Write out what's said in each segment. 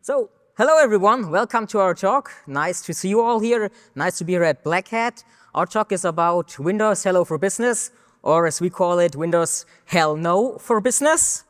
So, hello everyone, welcome to our talk. Nice to see you all here. Nice to be here at Black Hat. Our talk is about Windows Hello for Business, or as we call it, Windows Hell No for Business.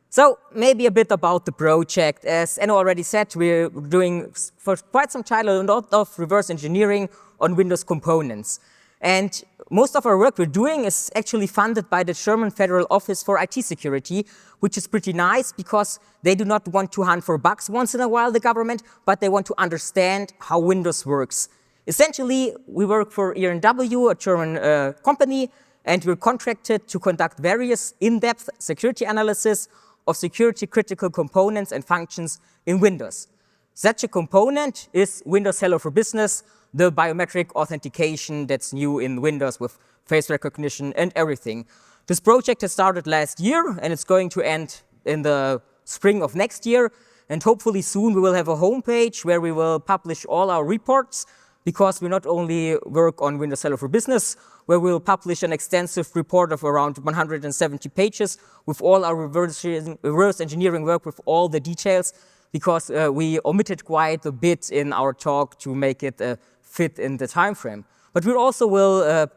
So, maybe a bit about the project. As Enno already said, we're doing for quite some time a lot of reverse engineering on Windows components. And most of our work we're doing is actually funded by the German Federal Office for IT Security, which is pretty nice because they do not want to hunt for bugs once in a while, the government, but they want to understand how Windows works. Essentially, we work for ENW, a German company, and we're contracted to conduct various in-depth security analysis of security-critical components and functions in Windows. Such a component is Windows Hello for Business, the biometric authentication that's new in Windows with face recognition and everything. This project has started last year, and it's going to end in the spring of next year. And hopefully soon we will have a homepage where we will publish all our reports, because we not only work on Windows Hello for Business, where we'll publish an extensive report of around 170 pages with all our reverse engineering work with all the details, because we omitted quite a bit in our talk to make it fit in the time frame. But we also will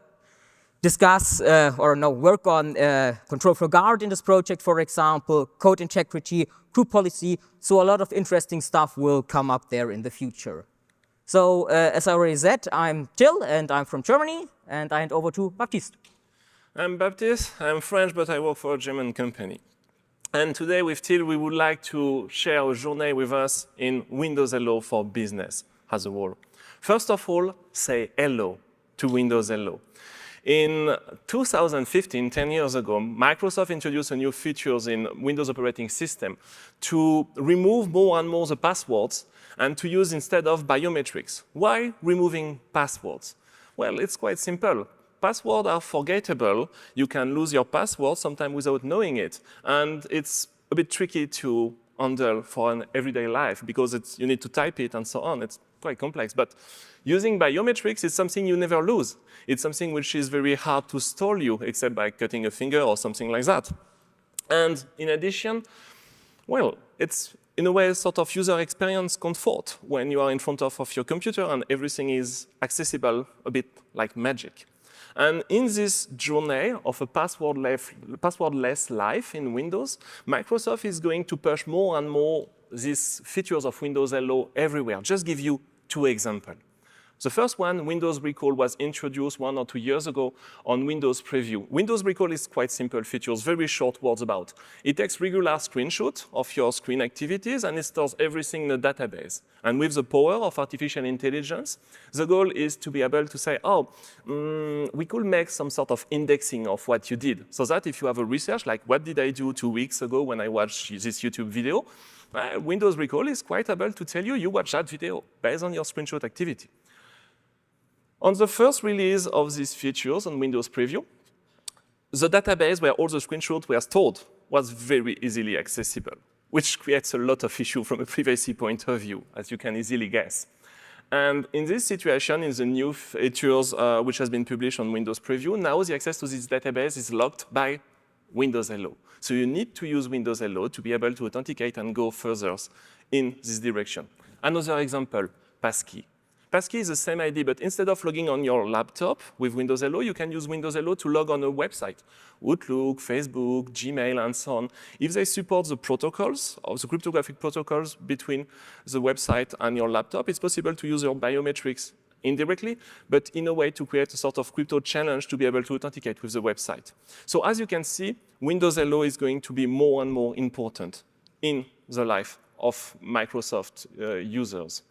discuss work on control flow guard in this project, for example, code integrity, group policy. So a lot of interesting stuff will come up there in the future. So as I already said, I'm Till and I'm from Germany, and I hand over to Baptiste. I'm Baptiste. I'm French, but I work for a German company. And today with Till, we would like to share a journey with us in Windows Hello for Business as a whole. First of all, say hello to Windows Hello. In 2015, 10 years ago, Microsoft introduced a new features in Windows operating system to remove more and more the passwords and to use instead of biometrics. Why removing passwords? Well, it's quite simple. Passwords are forgettable. You can lose your password sometimes without knowing it. And it's a bit tricky to handle for an everyday life because you need to type it and so on. It's quite complex. But using biometrics is something you never lose. It's something which is very hard to stall you, except by cutting a finger or something like that. And in addition, well, it's in a way a sort of user experience comfort when you are in front of your computer and everything is accessible a bit like magic. And in this journey of a passwordless life in Windows, Microsoft is going to push more and more these features of Windows Hello everywhere. Just give you two examples. The first one, Windows Recall, was introduced 1 or 2 years ago on Windows Preview. Windows Recall is quite simple features, very short words about. It takes regular screenshots of your screen activities and it stores everything in a database. And with the power of artificial intelligence, the goal is to be able to say, we could make some sort of indexing of what you did. So that if you have a research, like what did I do 2 weeks ago when I watched this YouTube video, Windows Recall is quite able to tell you watched that video based on your screenshot activity. On the first release of these features on Windows Preview, the database where all the screenshots were stored was very easily accessible, which creates a lot of issues from a privacy point of view, as you can easily guess. And in this situation, in the new features which has been published on Windows Preview, now the access to this database is locked by Windows Hello. So you need to use Windows Hello to be able to authenticate and go further in this direction. Another example, Passkey. Passkey is the same ID, but instead of logging on your laptop with Windows Hello, you can use Windows Hello to log on a website. Outlook, Facebook, Gmail, and so on. If they support the protocols, or the cryptographic protocols between the website and your laptop, it's possible to use your biometrics indirectly, but in a way to create a sort of crypto challenge to be able to authenticate with the website. So as you can see, Windows Hello is going to be more and more important in the life of Microsoft users.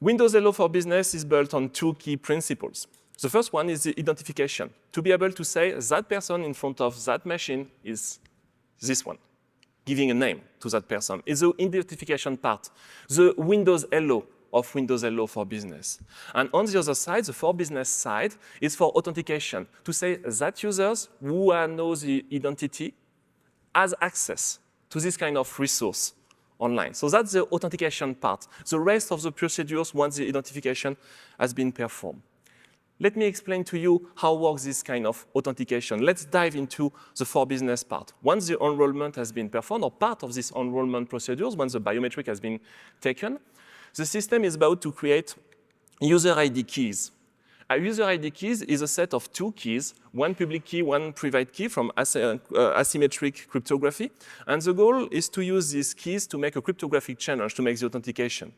Windows Hello for Business is built on 2 key principles. The first one is the identification, to be able to say that person in front of that machine is this one, giving a name to that person. It's the identification part, the Windows Hello of Windows Hello for Business. And on the other side, the for business side, is for authentication, to say that users who know the identity has access to this kind of resource online. So that's the authentication part. The rest of the procedures once the identification has been performed. let me explain to you how works this kind of authentication. Let's dive into the for business part. Once the enrollment has been performed, or part of this enrollment procedures, once the biometric has been taken, the system is about to create user ID keys. A user ID keys is a set of 2 keys, one public key, one private key from asymmetric cryptography. And the goal is to use these keys to make a cryptographic challenge to make the authentication.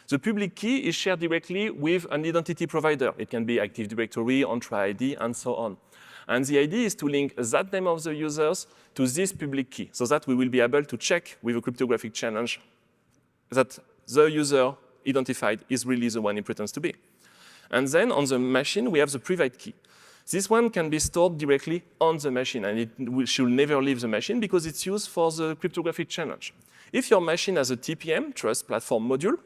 The public key is shared directly with an identity provider. It can be Active Directory, Entra ID, and so on. And the idea is to link that name of the users to this public key so that we will be able to check with a cryptographic challenge that the user identified is really the one he pretends to be. And then on the machine, we have the private key. This one can be stored directly on the machine, and it should never leave the machine because it's used for the cryptographic challenge. If your machine has a TPM, Trust Platform Module,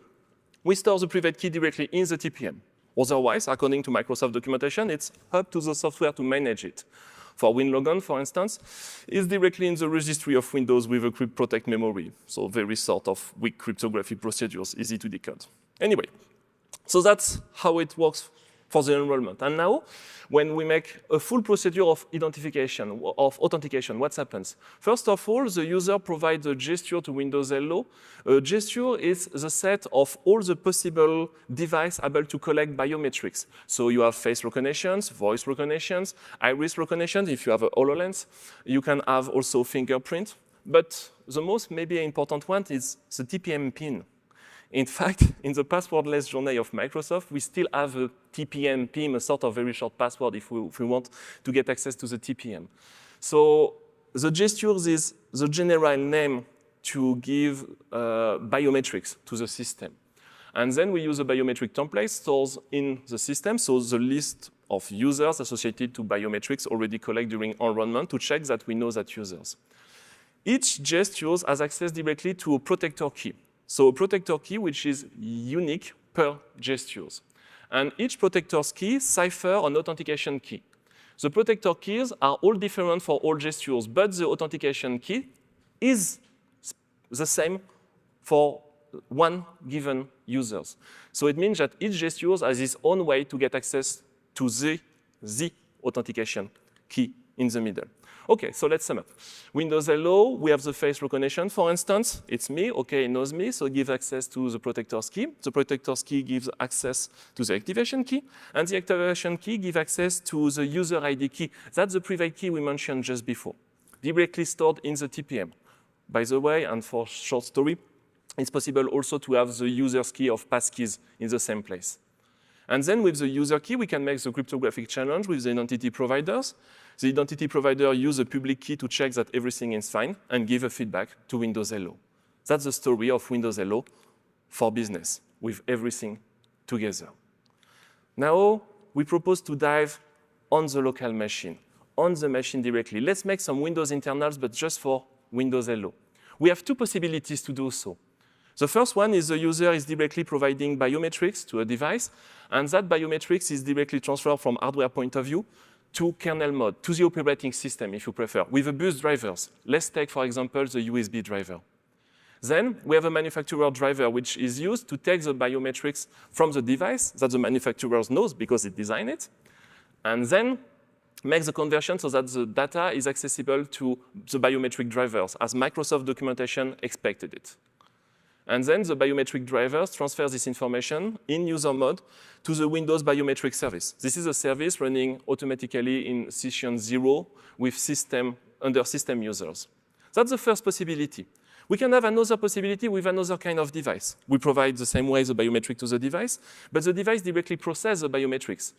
we store the private key directly in the TPM. Otherwise, according to Microsoft documentation, it's up to the software to manage it. For WinLogon, for instance, it's directly in the registry of Windows with a crypt protect memory. So very sort of weak cryptography procedures, easy to decode. Anyway, so that's how it works for the enrollment. And now, when we make a full procedure of identification, of authentication, what happens? First of all, the user provides a gesture to Windows Hello. A gesture is the set of all the possible devices able to collect biometrics. So you have face recognitions, voice recognitions, iris recognition. If you have a HoloLens, you can have also fingerprint. But the most maybe important one is the TPM pin. In fact, in the passwordless journey of Microsoft, we still have a TPM PIN, a sort of very short password if we want to get access to the TPM. So the gestures is the general name to give biometrics to the system. And then we use a biometric template stored in the system, so the list of users associated to biometrics already collected during enrollment to check that we know that users. Each gesture has access directly to a protector key. So a protector key which is unique per gestures. And each protector's key ciphers an authentication key. The protector keys are all different for all gestures, but the authentication key is the same for one given user. So it means that each gesture has its own way to get access to the authentication key in the middle. Okay, so let's sum up. Windows Hello, we have the face recognition, for instance. It's me, okay, it knows me, so it gives access to the protector's key. The protector's key gives access to the activation key, and the activation key gives access to the user ID key. That's the private key we mentioned just before, directly stored in the TPM. By the way, and for short story, it's possible also to have the user's key of Passkeys in the same place. And then with the user key, we can make the cryptographic challenge with the identity providers. The identity provider uses a public key to check that everything is fine and give a feedback to Windows Hello. That's the story of Windows Hello for business, with everything together. Now, we propose to dive on the local machine, on the machine directly. Let's make some Windows internals, but just for Windows Hello. We have 2 possibilities to do so. The first one is the user is directly providing biometrics to a device, and that biometrics is directly transferred from hardware point of view to kernel mode, to the operating system, if you prefer, with a bus drivers. Let's take, for example, the WHfB driver. Then we have a manufacturer driver, which is used to take the biometrics from the device that the manufacturer knows because it designed it, and then make the conversion so that the data is accessible to the biometric drivers, as Microsoft documentation expected it. And then the biometric drivers transfer this information in user mode to the Windows biometric service. This is a service running automatically in session 0 with under system users. That's the first possibility. We can have another possibility with another kind of device. We provide the same way the biometric to the device, but the device directly processes the biometrics,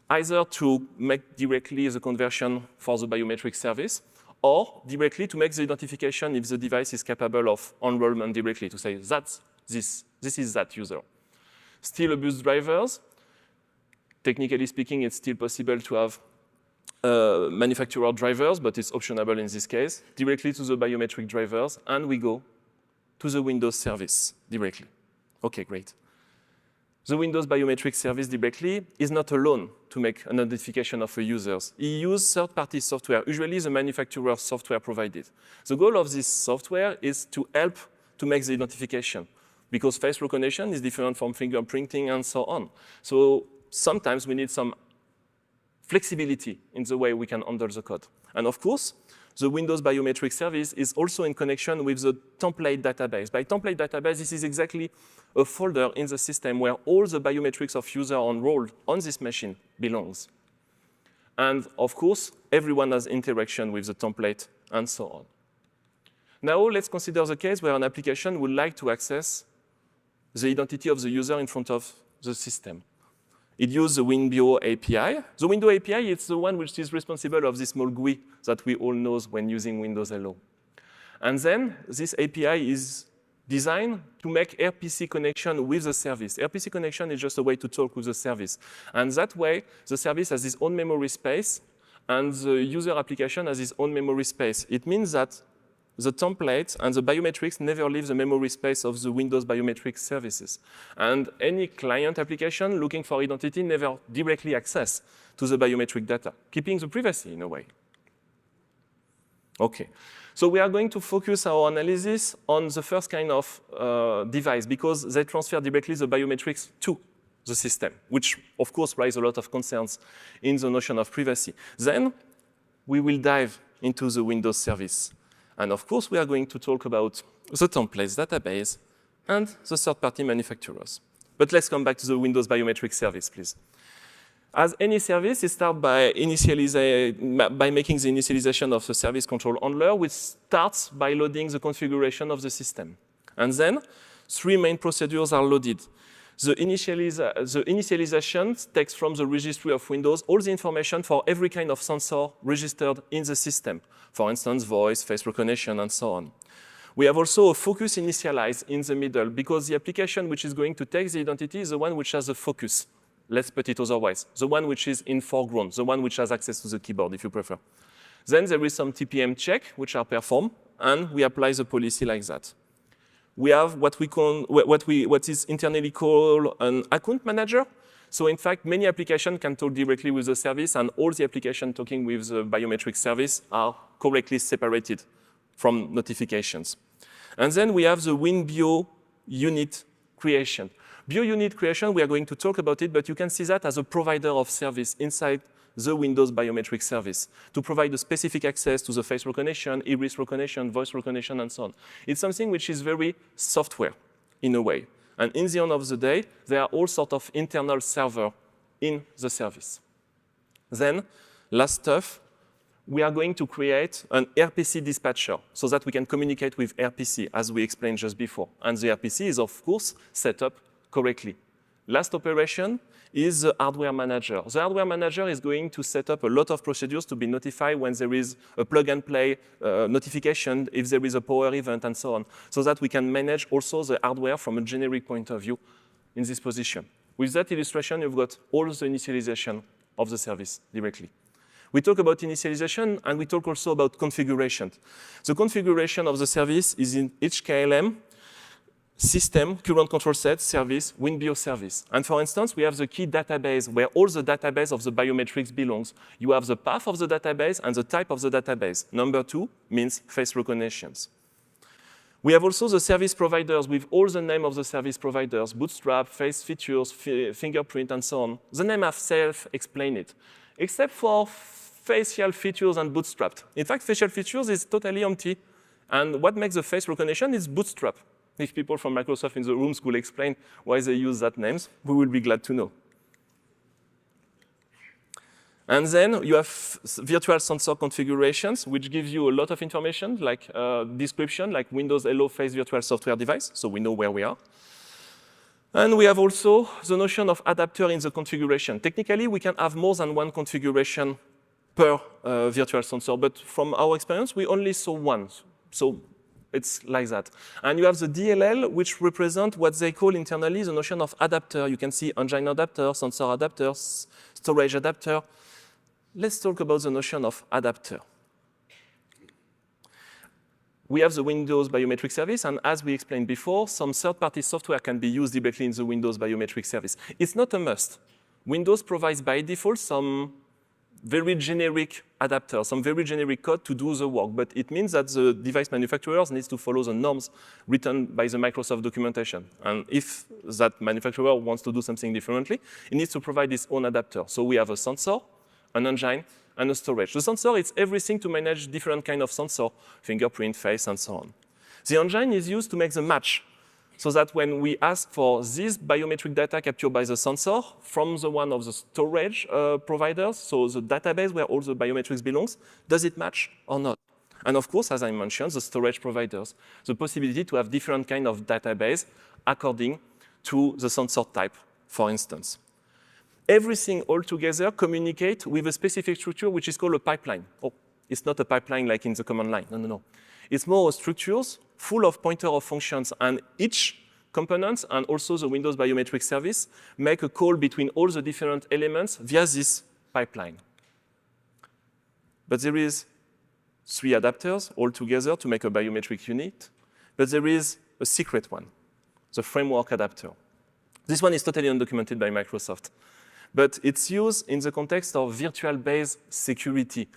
either to make directly the conversion for the biometric service, or directly to make the identification if the device is capable of enrollment directly, to say that's this is that user. Still a bus drivers. Technically speaking, it's still possible to have manufacturer drivers, but it's optional in this case, directly to the biometric drivers, and we go to the Windows service directly. Okay, great. The Windows biometric service directly is not alone to make an identification of a user. It uses third-party software, usually the manufacturer software provided. The goal of this software is to help to make the identification, because face recognition is different from fingerprinting and so on. So sometimes we need some flexibility in the way we can handle the code. And of course, the Windows biometric service is also in connection with the template database. By template database, this is exactly a folder in the system where all the biometrics of user enrolled on this machine belongs. And of course, everyone has interaction with the template and so on. Now let's consider the case where an application would like to access the identity of the user in front of the system. It uses the WinBio API. The Windows API is the one which is responsible of this small GUI that we all know when using Windows Hello. And then this API is designed to make RPC connection with the service. RPC connection is just a way to talk with the service. And that way, the service has its own memory space, and the user application has its own memory space. It means that the template and the biometrics never leave the memory space of the Windows biometric services. And any client application looking for identity never directly access to the biometric data, keeping the privacy in a way. Okay, so we are going to focus our analysis on the first kind of device because they transfer directly the biometrics to the system, which of course raises a lot of concerns in the notion of privacy. Then we will dive into the Windows service. And of course, we are going to talk about the templates database and the third-party manufacturers. But let's come back to the Windows biometric service, please. As any service, it starts by making the initialization of the service control handler, which starts by loading the configuration of the system. And then 3 main procedures are loaded. The initialization takes from the registry of Windows all the information for every kind of sensor registered in the system. For instance, voice, face recognition, and so on. We have also a focus initialize in the middle because the application which is going to take the identity is the one which has a focus. Let's put it otherwise. The one which is in foreground, the one which has access to the keyboard, if you prefer. Then there is some TPM check, which are performed, and we apply the policy like that. We have what is internally called an account manager. So in fact, many applications can talk directly with the service, and all the applications talking with the biometric service are correctly separated from notifications. And then we have the WinBio unit creation. Bio unit creation, we are going to talk about it, but you can see that as a provider of service inside the Windows biometric service to provide a specific access to the face recognition, iris recognition, voice recognition, and so on. It's something which is very software in a way. And in the end of the day, there are all sorts of internal servers in the service. Then, last stuff, we are going to create an RPC dispatcher so that we can communicate with RPC, as we explained just before. And the RPC is, of course, set up correctly. Last operation is the hardware manager. The hardware manager is going to set up a lot of procedures to be notified when there is a plug-and-play notification, if there is a power event, and so on, so that we can manage also the hardware from a generic point of view in this position. With that illustration, you've got all the initialization of the service directly. We talk about initialization, and we talk also about configuration. The configuration of the service is in each KLM, system, current control set, service, WinBio service. And for instance, we have the key database where all the database of the biometrics belongs. You have the path of the database and the type of the database. Number 2 means face recognitions. We have also the service providers with all the name of the service providers, Bootstrap, face features, fingerprint, and so on. The name have self-explain it, except for facial features and Bootstrap. In fact, facial features is totally empty. And what makes the face recognition is Bootstrap. If people from Microsoft in the rooms could explain why they use that names, we will be glad to know. And then you have virtual sensor configurations, which gives you a lot of information, like description, like Windows Hello Face Virtual Software Device, so we know where we are. And we have also the notion of adapter in the configuration. Technically, we can have more than one configuration per virtual sensor, but from our experience, we only saw one. So it's like that. And you have the DLL, which represent what they call internally the notion of adapter. You can see engine adapter, sensor adapter, storage adapter. Let's talk about the notion of adapter. We have the Windows biometric service, and as we explained before, some third-party software can be used directly in the Windows biometric service. It's not a must. Windows provides by default some very generic adapter, some very generic code to do the work, but it means that the device manufacturers need to follow the norms written by the Microsoft documentation. And if that manufacturer wants to do something differently, it needs to provide its own adapter. So we have a sensor, an engine, and a storage. The sensor is everything to manage different kind of sensor, fingerprint, face, and so on. The engine is used to make the match, so that when we ask for this biometric data captured by the sensor from the one of the storage providers, so the database where all the biometrics belongs, does it match or not? And of course, as I mentioned, the storage providers, the possibility to have different kind of database according to the sensor type, for instance. Everything all together communicate with a specific structure which is called a pipeline. Oh, it's not a pipeline like in the command line. No. It's more structures full of pointer of functions, and each component and also the Windows biometric service make a call between all the different elements via this pipeline. But there is 3 adapters all together to make a biometric unit, but there is a secret one, the framework adapter. This one is totally undocumented by Microsoft, but it's used in the context of virtual-based security.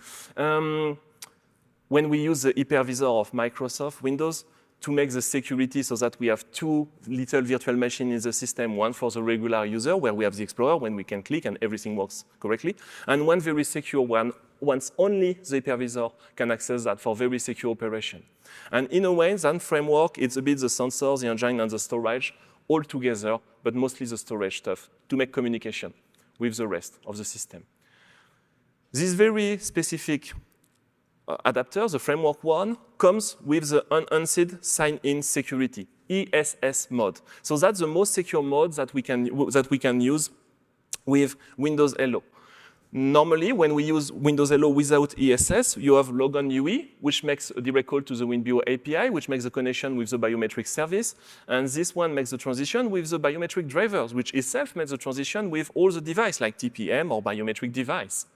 When we use the hypervisor of Microsoft Windows to make the security so that we have 2 little virtual machines in the system, one for the regular user, where we have the Explorer, when we can click and everything works correctly, and one very secure one, once only the hypervisor can access that for very secure operation. And in a way, that framework, it's a bit the sensor, the engine, and the storage all together, but mostly the storage stuff, to make communication with the rest of the system. This very specific adapter, the framework one, comes with the enhanced sign-in security, ESS mode. So that's the most secure mode that we can use with Windows Hello. Normally, when we use Windows Hello without ESS, you have logon UE, which makes a direct call to the WinBio API, which makes the connection with the biometric service. And this one makes the transition with the biometric drivers, which itself makes the transition with all the devices, like TPM or biometric device.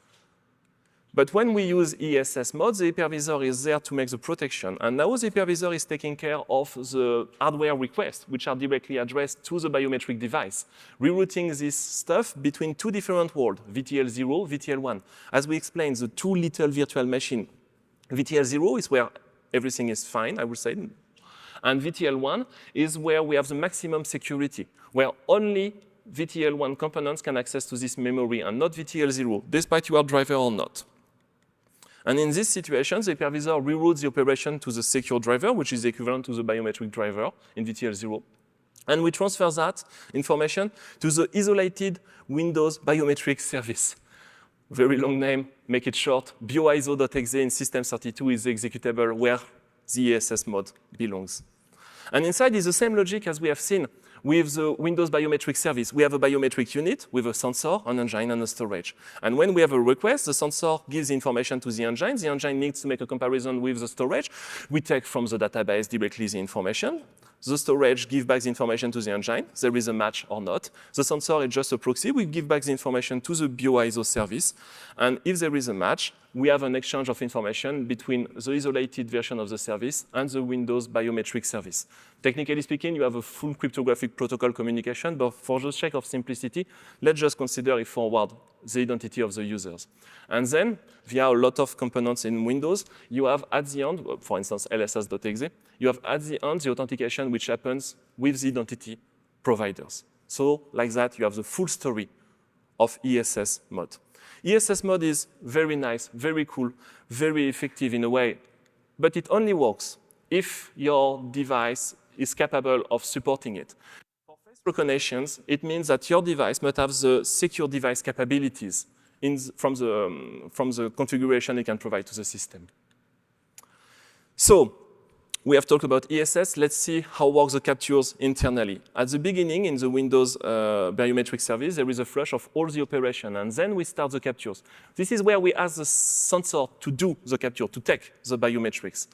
But when we use ESS mode, the hypervisor is there to make the protection. And now the hypervisor is taking care of the hardware requests, which are directly addressed to the biometric device, rerouting this stuff between 2 different worlds, VTL0, VTL1. As we explained, the 2 little virtual machines, VTL0 is where everything is fine, I would say. And VTL1 is where we have the maximum security, where only VTL1 components can access to this memory and not VTL0, despite you are driver or not. And in this situation, the hypervisor reroutes the operation to the secure driver, which is equivalent to the biometric driver in VTL0. And we transfer that information to the isolated Windows biometric service. Very long name, make it short. bioiso.exe in system32 is the executable where the ESS mode belongs. And inside is the same logic as we have seen with the Windows biometric service. We have a biometric unit with a sensor, an engine, and a storage. And when we have a request, the sensor gives the information to the engine. The engine needs to make a comparison with the storage. We take from the database directly the information. The storage gives back the information to the engine. There is a match or not. The sensor is just a proxy. We give back the information to the bioiso service. And if there is a match, we have an exchange of information between the isolated version of the service and the Windows biometric service. Technically speaking, you have a full cryptographic protocol communication, but for the sake of simplicity, let's just consider it forward the identity of the users. And then, via a lot of components in Windows, you have at the end, for instance, lss.exe, you have at the end the authentication which happens with the identity providers. So, like that, you have the full story of ESS mode. ESS mode is very nice, very cool, very effective in a way, but it only works if your device is capable of supporting it. For face recognitions, it means that your device must have the secure device capabilities from the configuration it can provide to the system. So, we have talked about ESS. Let's see how works the captures internally. At the beginning, in the Windows biometric service, there is a flush of all the operation, and then we start the captures. This is where we ask the sensor to do the capture, to take the biometrics.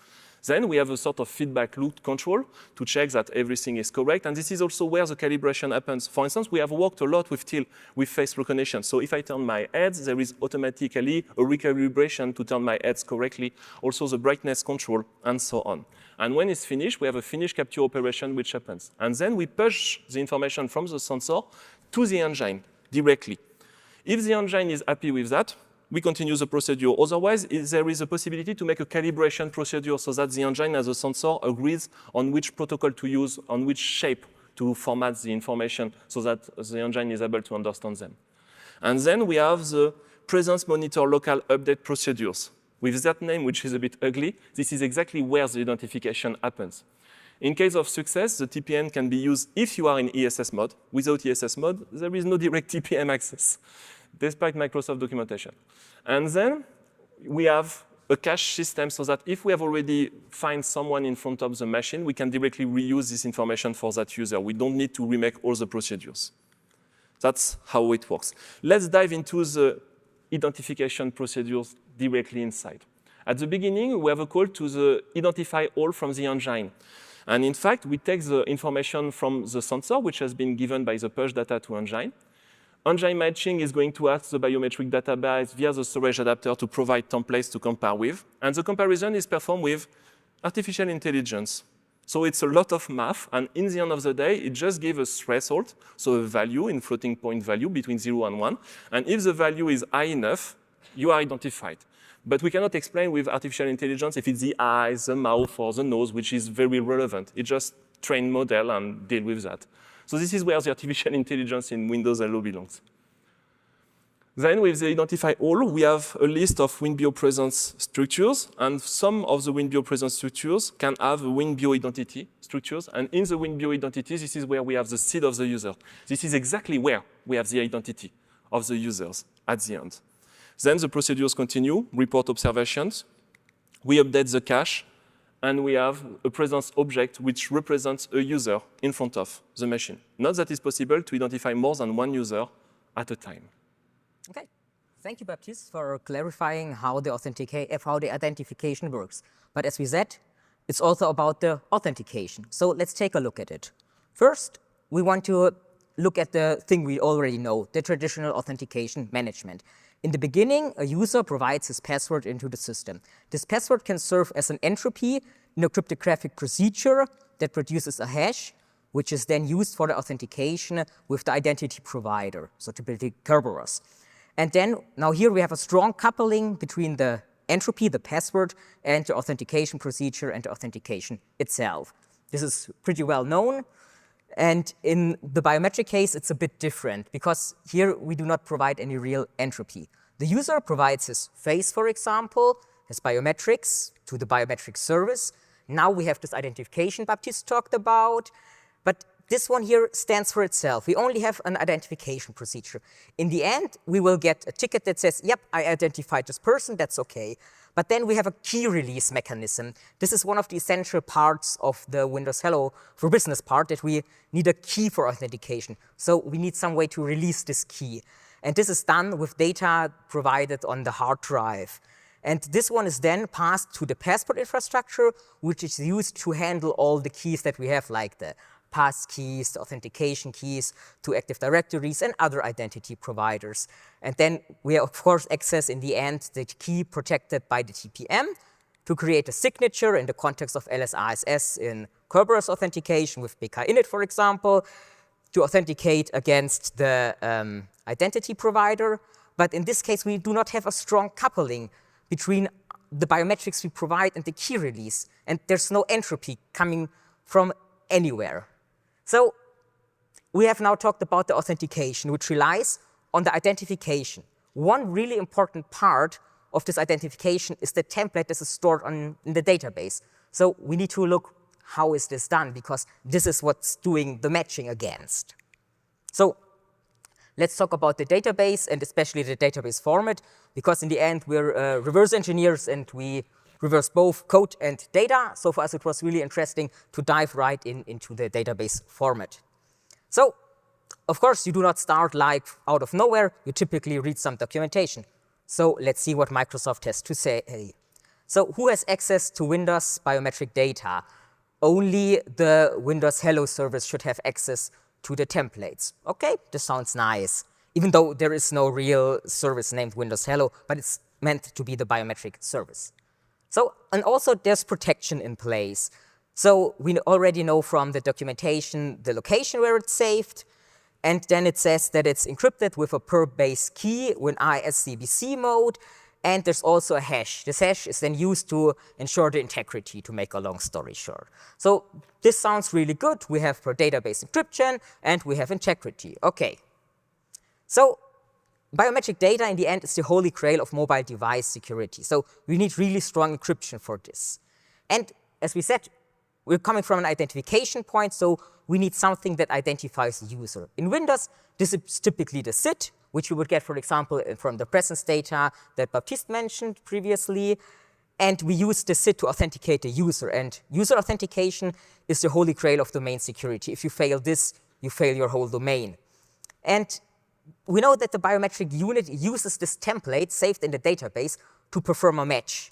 Then we have a sort of feedback loop control to check that everything is correct. And this is also where the calibration happens. For instance, we have worked a lot with face recognition. So if I turn my heads, there is automatically a recalibration to turn my heads correctly. Also the brightness control and so on. And when it's finished, we have a finished capture operation which happens. And then we push the information from the sensor to the engine directly. If the engine is happy with that, we continue the procedure. Otherwise, there is a possibility to make a calibration procedure so that the engine as a sensor agrees on which protocol to use, on which shape to format the information so that the engine is able to understand them. And then we have the presence monitor local update procedures. With that name, which is a bit ugly, this is exactly where the identification happens. In case of success, the TPM can be used if you are in ESS mode. Without ESS mode, there is no direct TPM access, despite Microsoft documentation. And then we have a cache system so that if we have already find someone in front of the machine, we can directly reuse this information for that user. We don't need to remake all the procedures. That's how it works. Let's dive into the identification procedures directly inside. At the beginning, we have a call to the identify all from the engine. And in fact, we take the information from the sensor, which has been given by the push data to engine. Engine matching is going to ask the biometric database via the storage adapter to provide templates to compare with. And the comparison is performed with artificial intelligence. So it's a lot of math, and in the end of the day, it just gives a threshold, so a value in floating point value between 0 and 1. And if the value is high enough, you are identified. But we cannot explain with artificial intelligence if it's the eyes, the mouth, or the nose, which is very relevant. It just train model and deal with that. So this is where the artificial intelligence in Windows Hello belongs. Then with the identify all, we have a list of WinBio presence structures, and some of the WinBio presence structures can have WinBio identity structures. And in the WinBio identity, this is where we have the seed of the user. This is exactly where we have the identity of the users at the end. Then the procedures continue, report observations. We update the cache, and we have a presence object which represents a user in front of the machine. Not that it's possible to identify more than one user at a time. Okay, thank you, Baptiste, for clarifying how the identification works. But as we said, it's also about the authentication. So let's take a look at it. First, we want to look at the thing we already know, the traditional authentication management. In the beginning, a user provides his password into the system. This password can serve as an entropy in a cryptographic procedure that produces a hash, which is then used for the authentication with the identity provider, so typically Kerberos. And then, now here we have a strong coupling between the entropy, the password, and the authentication procedure and the authentication itself. This is pretty well known. And in the biometric case, it's a bit different, because here we do not provide any real entropy. The user provides his face, for example, his biometrics to the biometric service. Now we have this identification Baptiste talked about, but this one here stands for itself. We only have an identification procedure. In the end, we will get a ticket that says, yep, I identified this person, that's okay. But then we have a key release mechanism. This is one of the essential parts of the Windows Hello for Business part, that we need a key for authentication. So we need some way to release this key. And this is done with data provided on the hard drive. And this one is then passed to the passport infrastructure, which is used to handle all the keys that we have, like the Passkeys, the authentication keys to Active Directories and other identity providers. And then we, of course, access in the end the key protected by the TPM to create a signature in the context of LSRSS in Kerberos authentication with BKinit, for example, to authenticate against the identity provider. But in this case, we do not have a strong coupling between the biometrics we provide and the key release. And there's no entropy coming from anywhere. So we have now talked about the authentication, which relies on the identification. One really important part of this identification is the template that is stored in the database. So we need to look how is this done, because this is what's doing the matching against. So let's talk about the database, and especially the database format, because in the end we're reverse engineers and we reverse both code and data. So for us, it was really interesting to dive right into the database format. So, of course, you do not start like out of nowhere. You typically read some documentation. So let's see what Microsoft has to say. So who has access to Windows biometric data? Only the Windows Hello service should have access to the templates. Okay, this sounds nice. Even though there is no real service named Windows Hello, but it's meant to be the biometric service. So, and also there's protection in place. So we already know from the documentation the location where it's saved, and then it says that it's encrypted with a per-base key in ISCBC mode, and there's also a hash. This hash is then used to ensure the integrity, to make a long story short. So this sounds really good. We have per database encryption, and we have integrity. Okay. So biometric data in the end is the holy grail of mobile device security. So we need really strong encryption for this. And as we said, we're coming from an identification point, so we need something that identifies the user. In Windows, this is typically the SID, which you would get, for example, from the presence data that Baptiste mentioned previously. And we use the SID to authenticate the user. And user authentication is the holy grail of domain security. If you fail this, you fail your whole domain. And we know that the biometric unit uses this template saved in the database to perform a match.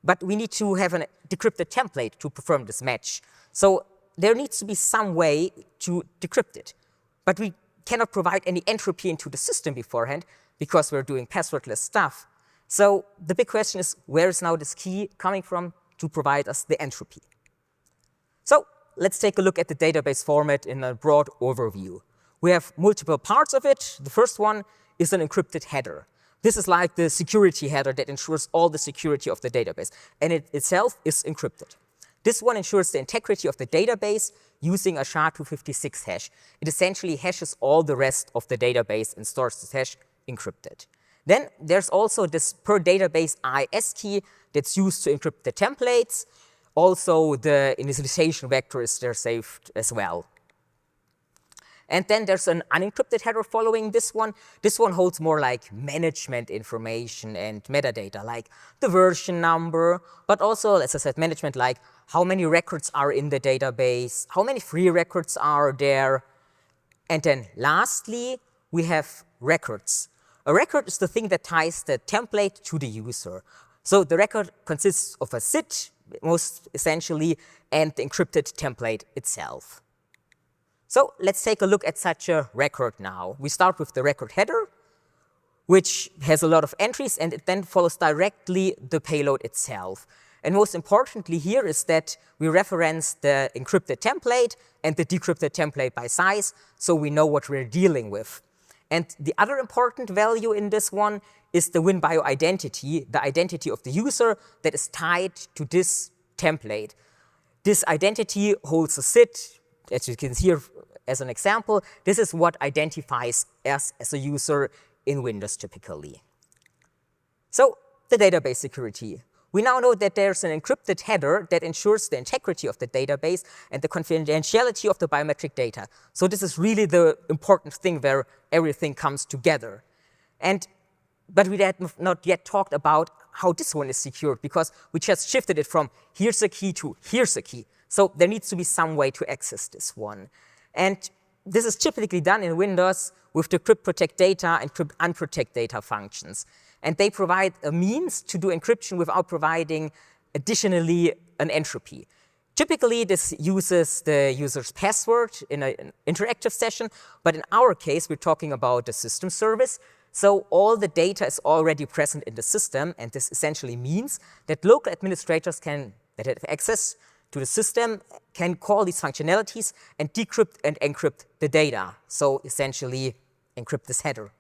But we need to have a decrypted template to perform this match. So there needs to be some way to decrypt it. But we cannot provide any entropy into the system beforehand because we're doing passwordless stuff. So the big question is, where is now this key coming from to provide us the entropy? So let's take a look at the database format in a broad overview. We have multiple parts of it. The first one is an encrypted header. This is like the security header that ensures all the security of the database, and it itself is encrypted. This one ensures the integrity of the database using a SHA-256 hash. It essentially hashes all the rest of the database and stores this hash encrypted. Then there's also this per database IS key that's used to encrypt the templates. Also, the initialization vector is there saved as well. And then there's an unencrypted header following this one. This one holds more like management information and metadata, like the version number, but also, as I said, management like how many records are in the database, how many free records are there. And then lastly, we have records. A record is the thing that ties the template to the user. So the record consists of a SID, most essentially, and the encrypted template itself. So let's take a look at such a record now. We start with the record header, which has a lot of entries, and it then follows directly the payload itself. And most importantly here is that we reference the encrypted template and the decrypted template by size, so we know what we're dealing with. And the other important value in this one is the WinBio identity, the identity of the user that is tied to this template. This identity holds a SID. As you can see here as an example, this is what identifies us as a user in Windows typically. So the database security. We now know that there's an encrypted header that ensures the integrity of the database and the confidentiality of the biometric data. So this is really the important thing where everything comes together. But we had not yet talked about how this one is secured, because we just shifted it from here's a key to here's a key. So there needs to be some way to access this one. And this is typically done in Windows with the crypt protect data and crypt unprotect data functions. And they provide a means to do encryption without providing additionally an entropy. Typically, this uses the user's password in an interactive session, but in our case, we're talking about the system service. So all the data is already present in the system, and this essentially means that local administrators that have access to the system can call these functionalities and decrypt and encrypt the data. So essentially, encrypt this header.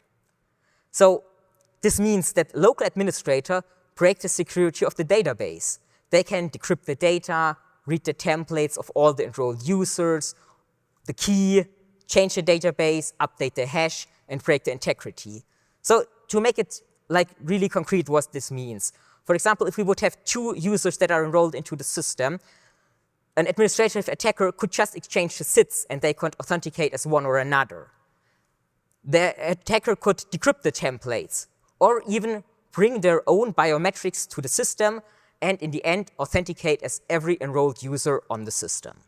So this means that local administrator break the security of the database. They can decrypt the data, read the templates of all the enrolled users, the key, change the database, update the hash, and break the integrity. So to make it like really concrete what this means. For example, if we would have 2 users that are enrolled into the system, an administrative attacker could just exchange the SIDs and they could authenticate as one or another. The attacker could decrypt the templates or even bring their own biometrics to the system and in the end authenticate as every enrolled user on the system.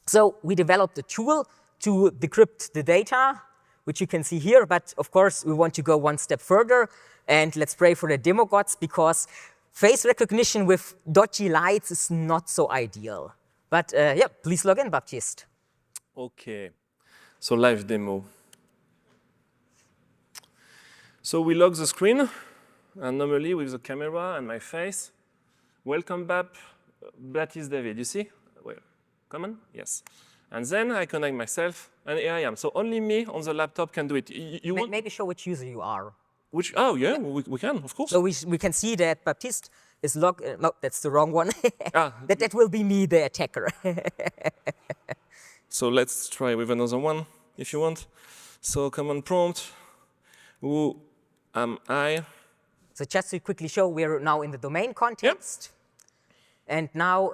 So we developed a tool to decrypt the data, which you can see here, but of course we want to go one step further, and let's pray for the demo gods, because face recognition with dodgy lights is not so ideal. But yeah, please log in, Baptiste. Okay, so live demo. So we lock the screen, and normally with the camera and my face. Welcome back, Baptiste David, you see? Well, come on, yes. And then I connect myself, and here I am. So only me on the laptop can do it. You want? Maybe show which user you are. Which? Oh, yeah, we can, of course. So we can see that Baptiste is logged. No, that's the wrong one. That will be me, the attacker. So let's try with another one, if you want. So command prompt, Who am I? So just to quickly show, we're now in the domain context. And now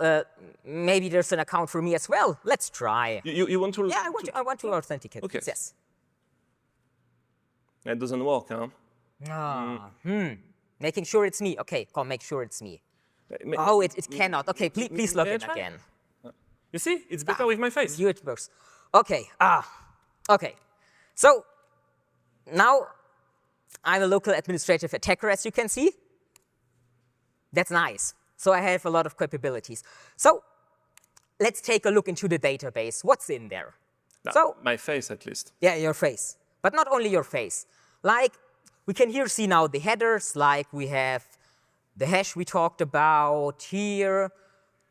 maybe there's an account for me as well. Let's try. You want to? Yeah, I want to authenticate. Okay. Yes. That doesn't work, huh? Making sure it's me. Okay, come make sure it's me. Oh, it cannot. Okay, please log in again. You see, it's better with my face. It works. Okay. Okay. So now I'm a local administrative attacker, as you can see. That's nice. So I have a lot of capabilities. So let's take a look into the database. What's in there? No, So my face, at least. yeah, your face. But not only your face. Like, we can here see now the headers, like we have the hash we talked about here.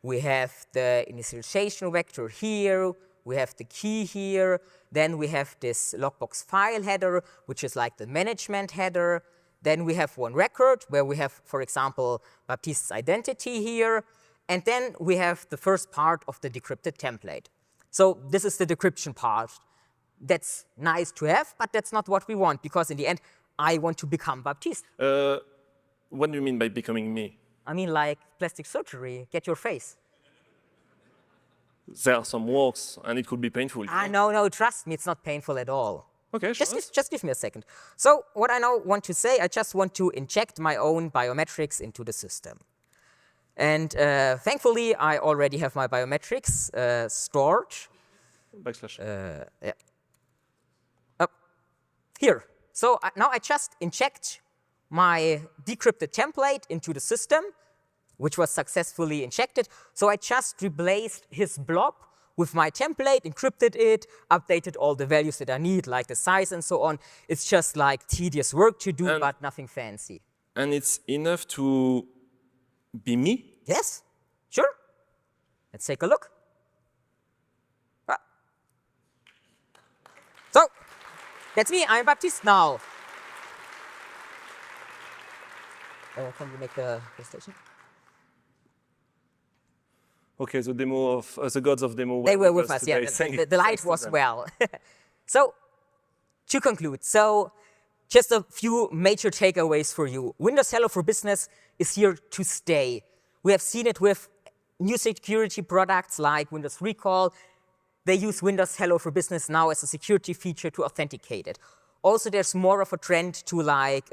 We have the initialization vector here. We have the key here. Then we have this logbox file header, which is like the management header. Then we have one record where we have, for example, Baptiste's identity here. And then we have the first part of the decrypted template. So this is the decryption part. That's nice to have, but that's not what we want, because in the end, I want to become Baptiste. What do you mean by becoming me? I mean, like plastic surgery, get your face. There are some works, and it could be painful. No, trust me, it's not painful at all. Okay, sure. Just give me a second. So what I now want to say, I just want to inject my own biometrics into the system. And thankfully, I already have my biometrics stored. Backslash. Yeah. Here. So now I just inject my decrypted template into the system, which was successfully injected. So I just replaced his blob with my template, encrypted it, updated all the values that I need, like the size and so on. It's just like tedious work to do, but nothing fancy. And it's enough to be me? Yes, sure. Let's take a look. So, that's me, I'm Baptiste now. Can we make the presentation? Okay, the demo of the gods of demo. They were with us, today. yeah. The light was well. So, to conclude, so just a few major takeaways for you. Windows Hello for Business is here to stay. We have seen it with new security products like Windows Recall. They use Windows Hello for Business now as a security feature to authenticate it. Also, there's more of a trend to like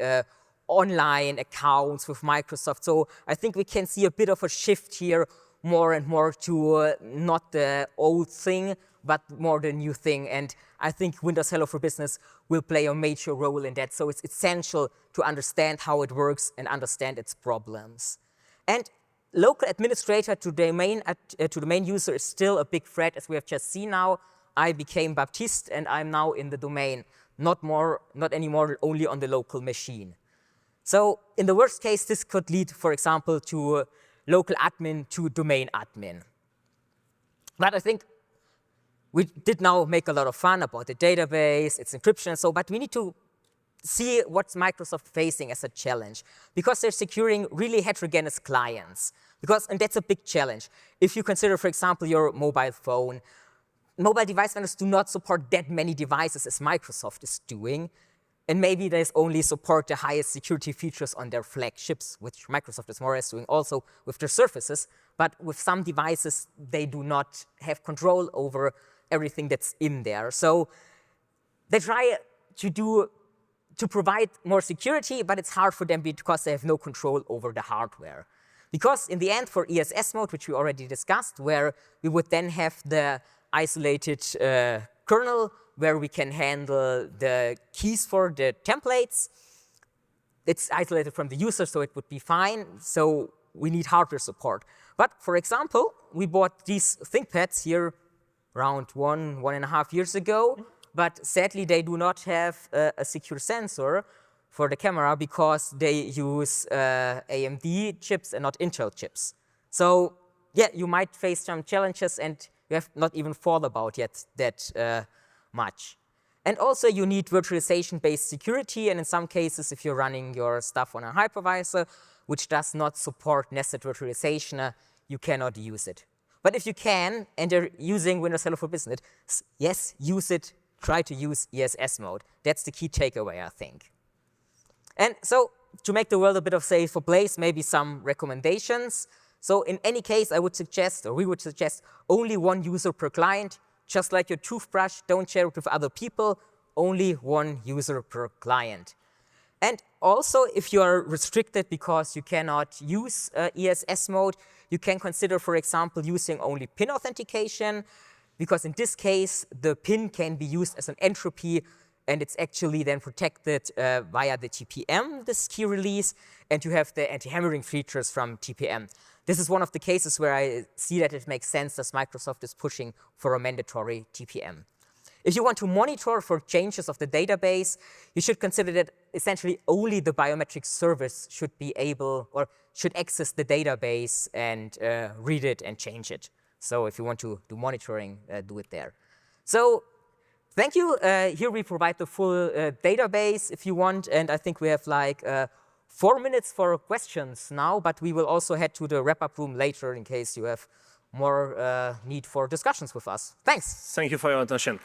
online accounts with Microsoft. So I think we can see a bit of a shift here, more and more to not the old thing, but more the new thing. And I think Windows Hello for Business will play a major role in that. So it's essential to understand how it works and understand its problems. And local administrator to the main user is still a big threat, as we have just seen now. I became Baptiste, and I'm now in the domain, not anymore only on the local machine. So in the worst case, this could lead, for example, to local admin to domain admin. But I think we did now make a lot of fun about the database, its encryption, and so, but we need to see what's Microsoft facing as a challenge, because they're securing really heterogeneous clients. And that's a big challenge. If you consider, for example, your mobile phone, mobile device vendors do not support that many devices as Microsoft is doing. And maybe they only support the highest security features on their flagships, which Microsoft is more or less doing also with their surfaces. But with some devices, they do not have control over everything that's in there. So they try to provide more security, but it's hard for them because they have no control over the hardware. Because in the end, for ESS mode, which we already discussed, where we would then have the isolated kernel, where we can handle the keys for the templates, it's isolated from the user, so it would be fine. So we need hardware support. But for example, we bought these ThinkPads here around 1.5 years ago. But sadly, they do not have a secure sensor for the camera because they use AMD chips and not Intel chips. So yeah, you might face some challenges, and you have not even thought about yet that much. And also, you need virtualization-based security, and in some cases, if you're running your stuff on a hypervisor, which does not support nested virtualization, you cannot use it. But if you can, and you're using Windows Hello for Business, yes, use it. Try to use ESS mode. That's the key takeaway, I think. And so to make the world a bit of safer place, maybe some recommendations. So in any case, I would suggest, or we would suggest, only one user per client. Just like your toothbrush, don't share it with other people, only one user per client. And also, if you are restricted because you cannot use ESS mode, you can consider, for example, using only PIN authentication, because in this case, the PIN can be used as an entropy, and it's actually then protected via the TPM, this key release, and you have the anti-hammering features from TPM. This is one of the cases where I see that it makes sense as Microsoft is pushing for a mandatory TPM. If you want to monitor for changes of the database, you should consider that essentially only the biometric service should be able or should access the database and read it and change it. So if you want to do monitoring, do it there. So thank you. Here we provide the full database if you want, and I think we have like 4 minutes for questions now, but we will also head to the wrap-up room later in case you have more need for discussions with us. Thanks. Thank you for your attention.